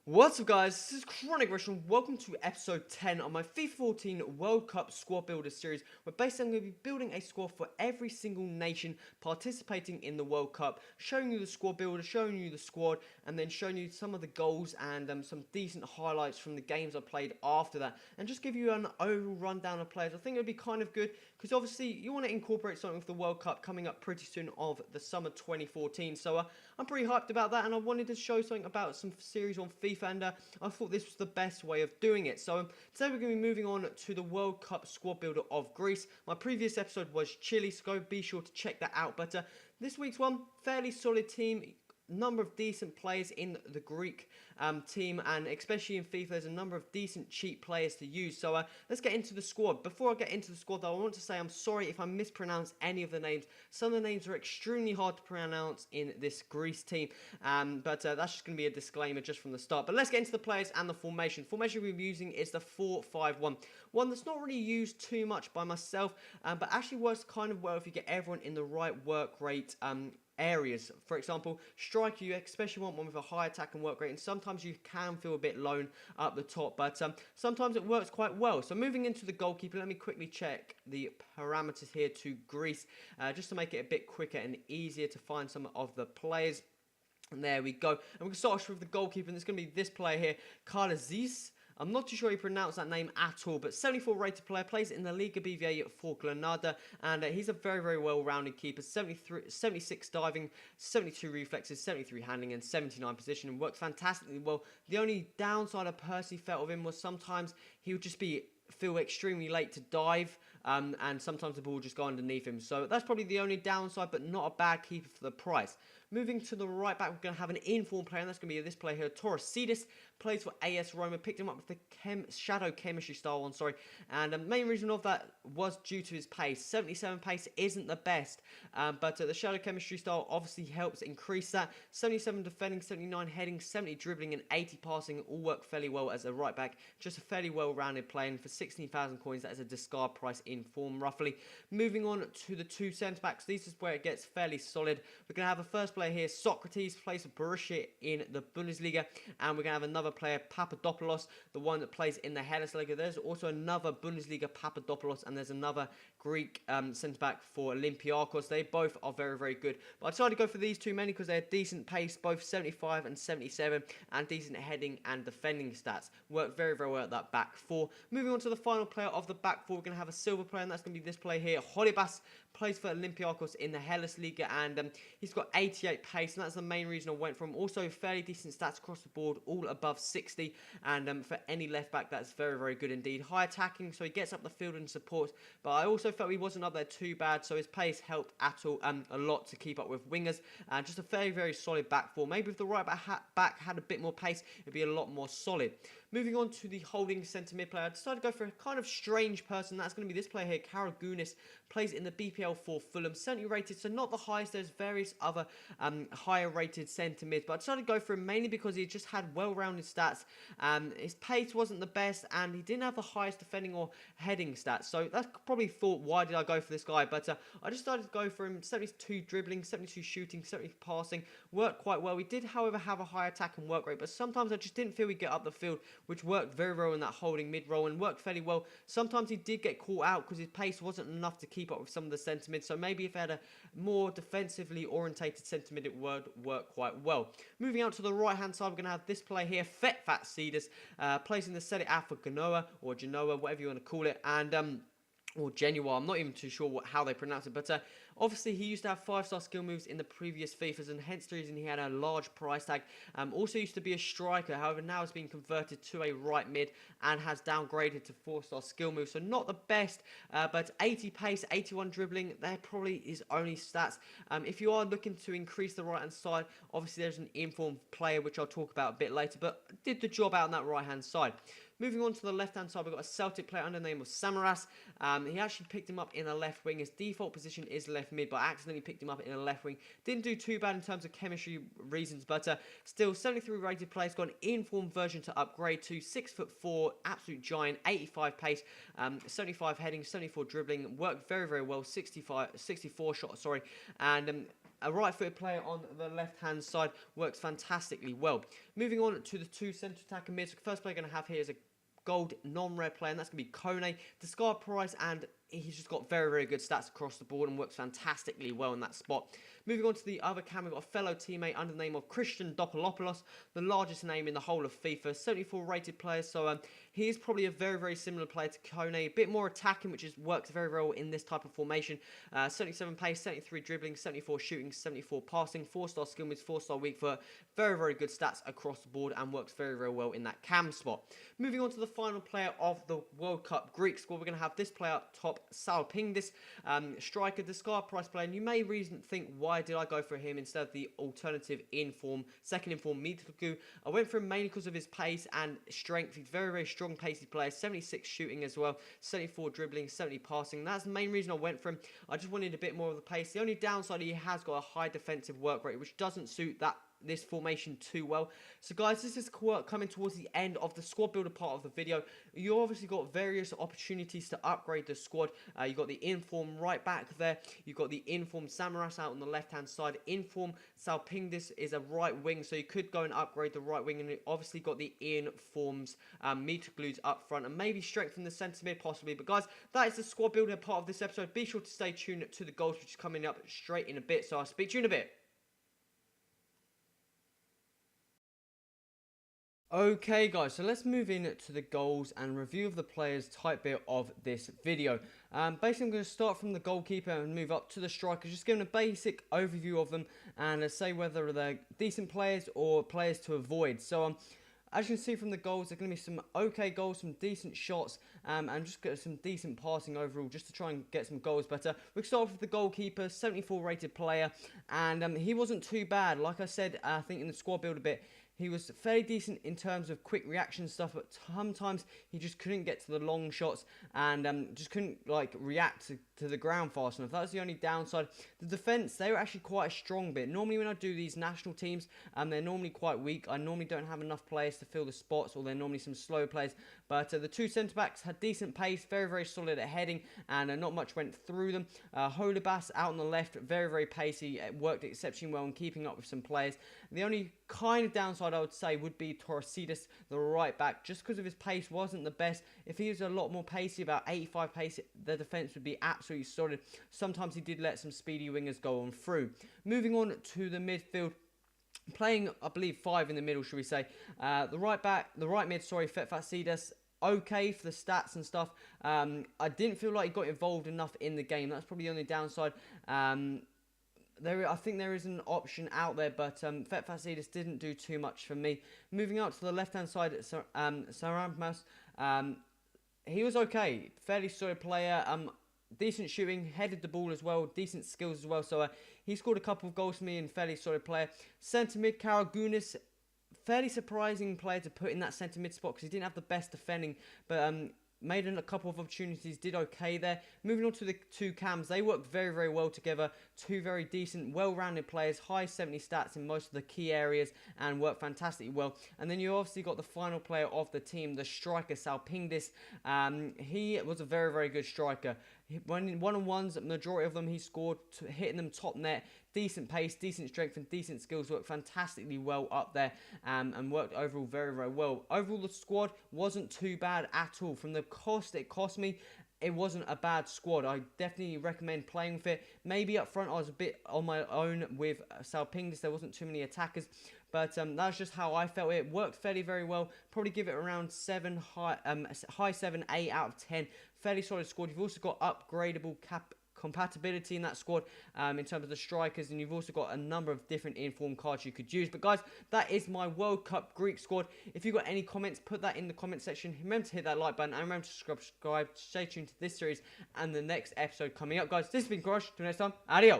What's up guys, this is Chronic Rush and welcome to episode 10 of my FIFA 14 World Cup Squad Builder series, where basically I'm going to be building a squad for every single nation participating in the World Cup, showing you the squad builder, showing you the squad, and then showing you some of the goals and some decent highlights from the games I played after that, and just give you an overall rundown of players. I think it would be kind of good, because obviously you want to incorporate something with the World Cup coming up pretty soon of the summer 2014, so I'm pretty hyped about that, and I wanted to show something about some series on FIFA, and I thought this was the best way of doing it. So today we're going to be moving on to the World Cup Squad Builder of Greece. My previous episode was Chile, so go be sure to check that out. But this week's one, fairly solid team. Number of decent players in the Greek team, and especially in FIFA there's a number of decent cheap players to use. So let's get into the squad. Before I get into the squad though, I want to say I'm sorry if I mispronounce any of the names. Some of the names are extremely hard to pronounce in this Greece team, but that's just going to be a disclaimer just from the start. But let's get into the players and the formation. Formation we're using is the 4-5-1, one that's not really used too much by myself, but actually works kind of well if you get everyone in the right work rate areas. For example, striker, you especially want one with a high attack and work rate, and sometimes you can feel a bit lone up the top, but sometimes it works quite well. So moving into the goalkeeper, let me quickly check the parameters here to Greece, just to make it a bit quicker and easier to find some of the players. And there we go. And we're going to start off with the goalkeeper, and it's going to be this player here, Karlazis. I'm not too sure you pronounce that name at all, but 74 rated player, plays in the Liga BVA for Granada, and he's a very, very well-rounded keeper. 76 diving, 72 reflexes, 73 handling, and 79 position, and works fantastically well. The only downside I personally felt of him was sometimes he would just feel extremely late to dive, and sometimes the ball would just go underneath him. So that's probably the only downside, but not a bad keeper for the price. Moving to the right back, we're going to have an informed player, and that's going to be this player here, Torosidis. Plays for AS Roma, picked him up with the Shadow Chemistry style one, and the main reason of that was due to his pace. 77 pace isn't the best, but the Shadow Chemistry style obviously helps increase that. 77 defending, 79 heading, 70 dribbling, and 80 passing all work fairly well as a right back. Just a fairly well-rounded player, and for 16,000 coins, that is a discard price in form, roughly. Moving on to the two centre-backs, this is where it gets fairly solid. We're going to have a first player here, Socrates, plays for Borussia in the Bundesliga, and we're going to have another player, Papadopoulos, the one that plays in the Hellas Liga. There's also another Bundesliga Papadopoulos, and there's another Greek centre-back for Olympiacos. They both are very, very good. But I decided to go for these two mainly because they're decent pace, both 75 and 77, and decent heading and defending stats. Work very, very well at that back four. Moving on to the final player of the back four, we're going to have a silver player, and that's going to be this player here, Holibas. Plays for Olympiacos in the Hellas Liga, and he's got 88 pace, and that's the main reason I went for him. Also, fairly decent stats across the board, all above 60, and for any left back, that's very, very good indeed. High attacking, so he gets up the field and supports, but I also felt he wasn't up there too bad, so his pace helped a lot to keep up with wingers, and just a very, very solid back four. Maybe if the right back had a bit more pace, it'd be a lot more solid. Moving on to the holding centre mid player, I decided to go for a kind of strange person. That's going to be this player here, Karagunis. Plays in the BPL for Fulham, 70 rated, so not the highest. There's various other higher rated centre mids, but I decided to go for him mainly because he just had well-rounded stats. His pace wasn't the best, and he didn't have the highest defending or heading stats, so that's probably thought, why did I go for this guy? But I just decided to go for him. 72 dribbling, 72 shooting, 70 passing, worked quite well. He did, however, have a high attack and work rate, but sometimes I just didn't feel he'd get up the field, which worked very well in that holding mid-roll and worked fairly well. Sometimes he did get caught out because his pace wasn't enough to keep up with some of the centre mids, so maybe if he had a more defensively orientated centre mid, it would work quite well. Moving out to the right-hand side, we're going to have this player here, Fetfat Cedars, plays in the Serie A for Genoa, or Genoa, whatever you want to call it, and or Genoa, I'm not even too sure how they pronounce it, but obviously he used to have 5-star skill moves in the previous FIFAs, and hence the reason he had a large price tag. Also used to be a striker, however now has been converted to a right mid and has downgraded to 4-star skill moves, so not the best, but 80 pace, 81 dribbling, that probably is only stats. If you are looking to increase the right hand side, obviously there's an informed player which I'll talk about a bit later, but did the job out on that right hand side. Moving on to the left-hand side, we've got a Celtic player under the name of Samaras. He actually picked him up in a left wing. His default position is left mid, but I accidentally picked him up in a left wing. Didn't do too bad in terms of chemistry reasons, but still 73 rated player. He's got an informed version to upgrade to. 6'4", absolute giant, 85 pace, 75 heading, 74 dribbling. Worked very, very well, 64 shot, sorry, and a right-footed player on the left-hand side works fantastically well. Moving on to the two centre attacker mids. The first player I'm going to have here is a gold non-rare player, and that's going to be Kone. Discard price, and he's just got very, very good stats across the board and works fantastically well in that spot. Moving on to the other cam, we've got a fellow teammate under the name of Christian Dopolopoulos, the largest name in the whole of FIFA, 74 rated player, so he is probably a very, very similar player to Kone, a bit more attacking, which works very well in this type of formation. 77 pace, 73 dribbling, 74 shooting, 74 passing, 4-star skill moves, 4-star weak foot, very, very good stats across the board and works very, very well in that cam spot. Moving on to the final player of the World Cup Greek squad, we're going to have this player up top, Salpingdis, striker, discard price player, and you may think, why did I go for him instead of the alternative second inform Mitoglu? I went for him mainly because of his pace and strength. He's very, very strong pacey player, 76 shooting as well, 74 dribbling, 70 passing. That's the main reason I went for him. I just wanted a bit more of the pace. The only downside, he has got a high defensive work rate, which doesn't suit this formation too well. So guys, this is coming towards the end of the squad builder part of the video. You obviously got various opportunities to upgrade the squad. You got the inform right back there. You've got the inform Samaras out on the left hand side. Inform Salpingdis is a right wing, so you could go and upgrade the right wing. And you obviously got the informs Mitoglu's up front, and maybe strengthen the centre mid possibly. But guys, that is the squad builder part of this episode. Be sure to stay tuned to the goals, which is coming up straight in a bit. So I'll speak to you in a bit. Okay guys, so let's move in to the goals and review of the players type bit of this video. Basically I'm going to start from the goalkeeper and move up to the strikers, just giving a basic overview of them and say whether they're decent players or players to avoid. So as you can see from the goals, there's going to be some okay goals, some decent shots, and just get some decent passing overall, just to try and get some goals better. We'll start off with the goalkeeper, 74 rated player, and he wasn't too bad. Like I said, I think in the squad build a bit, he was fairly decent in terms of quick reaction stuff, but sometimes he just couldn't get to the long shots and just couldn't react to the ground fast enough. That was the only downside. The defence, they were actually quite a strong bit. Normally when I do these national teams, they're normally quite weak. I normally don't have enough players to fill the spots, or they're normally some slow players. But the two centre-backs had decent pace, very, very solid at heading, and not much went through them. Holebas out on the left, very, very pacey. It worked exceptionally well in keeping up with some players. The only kind of downside I would say would be Torresidis, the right back, just because of his pace wasn't the best. If he was a lot more pacey, about 85 pace, the defence would be absolutely solid. Sometimes he did let some speedy wingers go on through. Moving on to the midfield, playing, I believe, 5 in the middle, should we say. The right mid, Fetfasidis, okay for the stats and stuff. I didn't feel like he got involved enough in the game. That's probably the only downside. I think there is an option out there, but Fetfasidis didn't do too much for me. Moving out to the left-hand side, Sarampas, he was okay. Fairly solid player. Decent shooting, headed the ball as well, decent skills as well. So he scored a couple of goals for me and fairly solid player. Centre mid, Karagunis, fairly surprising player to put in that centre mid spot because he didn't have the best defending, but made a couple of opportunities, did okay there. Moving on to the two cams, they worked very, very well together. Two very decent, well-rounded players, high 70 stats in most of the key areas, and worked fantastically well. And then you obviously got the final player of the team, the striker, Salpingdis. He was a very, very good striker. When one-on-ones, majority of them he scored, hitting them top net. Decent pace, decent strength, and decent skills. Worked fantastically well up there, and worked overall very, very well. Overall, the squad wasn't too bad at all. From the cost it cost me, it wasn't a bad squad. I definitely recommend playing with it. Maybe up front I was a bit on my own with Salpingdis. There wasn't too many attackers. But that's just how I felt. It worked fairly very well. Probably give it around 7, high 7, 8 out of 10. Fairly solid squad. You've also got upgradable compatibility in that squad in terms of the strikers, and you've also got a number of different informed cards you could use. But guys, that is my World Cup Greek squad. If you've got any comments, put that in the comment section. Remember to hit that like button, and remember to subscribe. Stay tuned to this series and the next episode coming up. Guys, this has been Crush. Till next time, adios.